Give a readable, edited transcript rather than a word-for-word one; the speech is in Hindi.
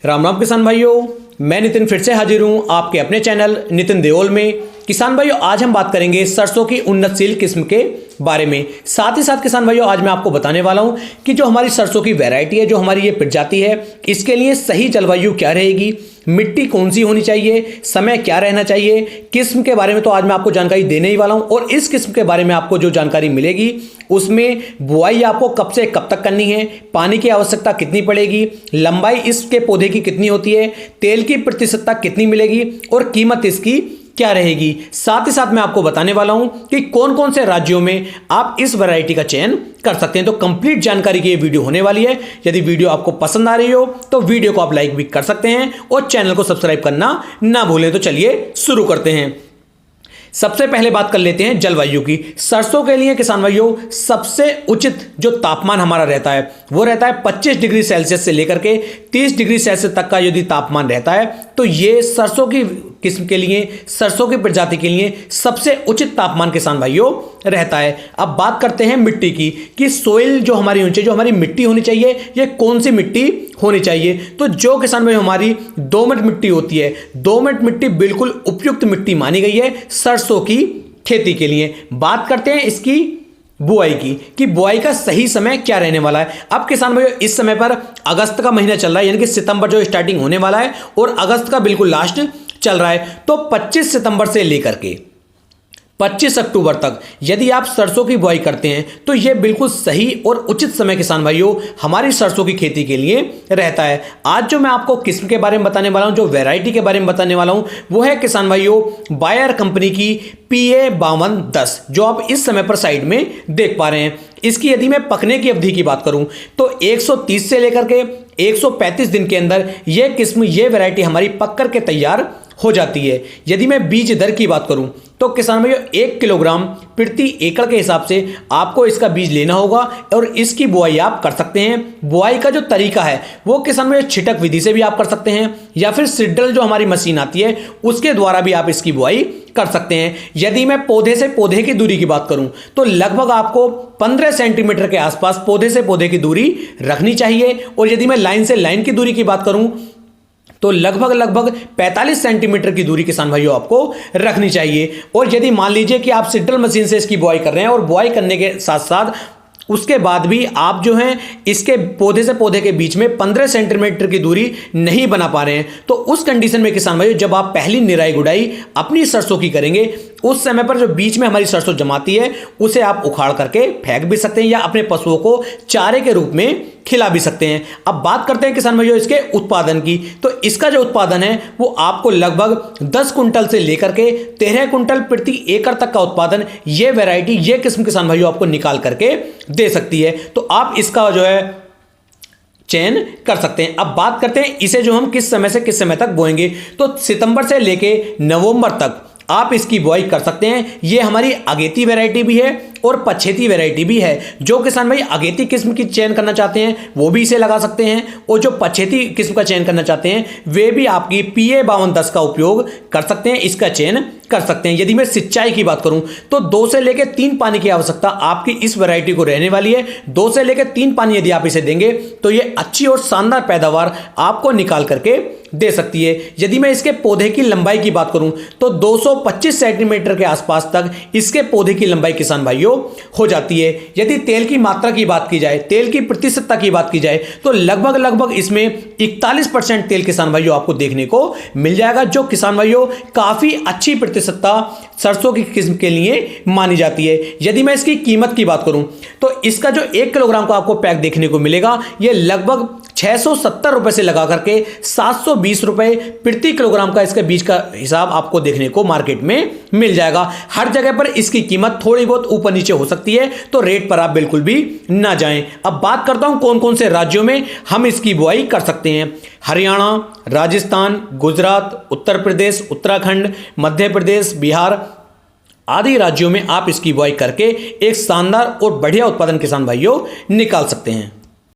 राम राम किसान भाइयों, मैं नितिन फिर से हाजिर हूं आपके अपने चैनल नितिन देओल में। किसान भाइयों, आज हम बात करेंगे सरसों की उन्नतशील किस्म के बारे में। साथ ही साथ किसान भाइयों, आज मैं आपको बताने वाला हूं कि जो हमारी सरसों की वैरायटी है, जो हमारी ये प्रजाति है, इसके लिए सही जलवायु क्या रहेगी, मिट्टी कौन सी होनी चाहिए, समय क्या रहना चाहिए, किस्म के बारे में तो आज मैं आपको जानकारी देने ही वाला हूं। और इस किस्म के बारे में आपको जो जानकारी मिलेगी उसमें बुआई आपको कब से कब तक करनी है, पानी की आवश्यकता कितनी पड़ेगी, लंबाई इसके पौधे की कितनी होती है, तेल की प्रतिशतता कितनी मिलेगी और कीमत इसकी क्या रहेगी। साथ ही साथ मैं आपको बताने वाला हूं कि कौन कौन से राज्यों में आप इस वैरायटी का चयन कर सकते हैं। तो कंप्लीट जानकारी की ये वीडियो होने वाली है। यदि वीडियो आपको पसंद आ रही हो तो वीडियो को आप लाइक भी कर सकते हैं और चैनल को सब्सक्राइब करना ना भूलें। तो चलिए शुरू करते हैं। सबसे पहले बात कर लेते हैं जलवायु की। सरसों के लिए किसान भाइयों, सबसे उचित जो तापमान हमारा रहता है वो रहता है 25 डिग्री सेल्सियस से लेकर के 30 डिग्री सेल्सियस तक का यदि तापमान रहता है तो ये सरसों की किस्म के लिए, सरसों की प्रजाति के लिए सबसे उचित तापमान किसान भाइयों रहता है। अब बात करते हैं मिट्टी की कि सोइल जो हमारी होनी चाहिए, जो हमारी मिट्टी होनी चाहिए, ये कौन सी मिट्टी होनी चाहिए। तो जो किसान भाई हमारी दोमट मिट्टी होती है, दोमट मिट्टी बिल्कुल उपयुक्त मिट्टी मानी गई है सरसों की खेती के लिए। बात करते हैं इसकी बुआई की कि बुआई का सही समय क्या रहने वाला है। अब किसान भाइयों, इस समय पर अगस्त का महीना चल रहा है, यानी कि सितंबर जो स्टार्टिंग होने वाला है और अगस्त का बिल्कुल लास्ट चल रहा है। तो 25 सितंबर से लेकर के 25 अक्टूबर तक यदि आप सरसों की बुआई करते हैं तो यह बिल्कुल सही और उचित समय किसान भाइयों हमारी सरसों की खेती के लिए रहता है। आज जो मैं आपको किस्म के बारे में बताने वाला हूं, जो वैरायटी के बारे में बताने वाला हूं, वो है किसान भाइयों बायर कंपनी की PA 5210, जो आप इस समय पर साइड में देख पा रहे हैं। इसकी यदि मैं पकने की अवधि की बात करूं तो 130 से लेकर के 135 दिन के अंदर यह किस्म, यह वैरायटी हमारी पक करके तैयार हो जाती है। यदि मैं बीज दर की बात करूं तो किसान भाइयों 1 किलोग्राम प्रति एकड़ के हिसाब से आपको इसका बीज लेना होगा और इसकी बुआई आप कर सकते हैं। बुआई का जो तरीका है वो किसान भाइयों छिटक विधि से भी आप कर सकते हैं या फिर सीड्रिल जो हमारी मशीन आती है उसके द्वारा भी आप इसकी बुआई कर सकते हैं। यदि मैं पौधे से पौधे की दूरी की बात करूं तो लगभग आपको 15 सेंटीमीटर के आसपास पौधे से पौधे की दूरी रखनी चाहिए। और यदि मैं लाइन से लाइन की दूरी की बात करूं तो लगभग 45 सेंटीमीटर की दूरी किसान भाइयों आपको रखनी चाहिए। और यदि मान लीजिए कि आप सीड्रिल मशीन से इसकी बुआई कर रहे हैं और बुआई करने के साथ साथ उसके बाद भी आप जो हैं इसके पौधे से पौधे के बीच में 15 सेंटीमीटर की दूरी नहीं बना पा रहे हैं, तो उस कंडीशन में किसान भाइयों जब आप पहली निराई गुड़ाई अपनी सरसों की करेंगे उस समय पर जो बीच में हमारी सरसों जमाती है उसे आप उखाड़ करके फेंक भी सकते हैं या अपने पशुओं को चारे के रूप में खिला भी सकते हैं। अब बात करते हैं किसान भाइयों इसके उत्पादन की। तो इसका जो उत्पादन है वो आपको लगभग 10 कुंटल से लेकर के 13 कुंटल प्रति एकड़ तक का उत्पादन ये वैरायटी, ये किस्म किसान भाइयों आपको निकाल करके दे सकती है। तो आप इसका जो है चयन कर सकते हैं। अब बात करते हैं इसे जो हम किस समय से किस समय तक बोएंगे। तो सितंबर से लेके नवंबर तक आप इसकी बुआई कर सकते हैं। ये हमारी अगेती वैरायटी भी है और पछेती वैरायटी भी है। जो किसान भाई अगेती किस्म की चयन करना चाहते हैं वो भी इसे लगा सकते हैं और जो पछेती किस्म का चयन करना चाहते हैं वे भी आपकी PA 5210 का उपयोग कर सकते हैं, इसका चयन कर सकते हैं। यदि मैं सिंचाई की बात करूं तो 2 से लेकर 3 पानी की आवश्यकता आपकी इस वैरायटी को रहने वाली है। 2 से लेकर 3 पानी यदि आप इसे देंगे तो ये अच्छी और शानदार पैदावार आपको निकाल करके दे सकती है। यदि मैं इसके पौधे की लंबाई की बात करूं तो 225 सेंटीमीटर के आसपास तक इसके पौधे की लंबाई किसान भाइयों हो जाती है। यदि तेल की मात्रा की बात की जाए, तेल की प्रतिशतता की बात की जाए तो लगभग इसमें 41% तेल किसान भाइयों आपको देखने को मिल जाएगा, जो किसान भाइयों काफी अच्छी प्रतिशतता सरसों की किस्म के लिए मानी जाती है। यदि मैं इसकी कीमत की बात करूं तो इसका जो 1 किलोग्राम का आपको पैक देखने को मिलेगा यह लगभग 670 रुपए से लगा करके 720 रुपए प्रति किलोग्राम का इसके बीज का हिसाब आपको देखने को मार्केट में मिल जाएगा। हर जगह पर इसकी कीमत थोड़ी बहुत ऊपर नीचे हो सकती है, तो रेट पर आप बिल्कुल भी ना जाएं। अब बात करता हूं कौन कौन से राज्यों में हम इसकी बुआई कर सकते हैं। हरियाणा, राजस्थान, गुजरात, उत्तर प्रदेश, उत्तराखंड, मध्य प्रदेश, बिहार आदि राज्यों में आप इसकी बुआई करके एक शानदार और बढ़िया उत्पादन किसान भाइयों निकाल सकते हैं।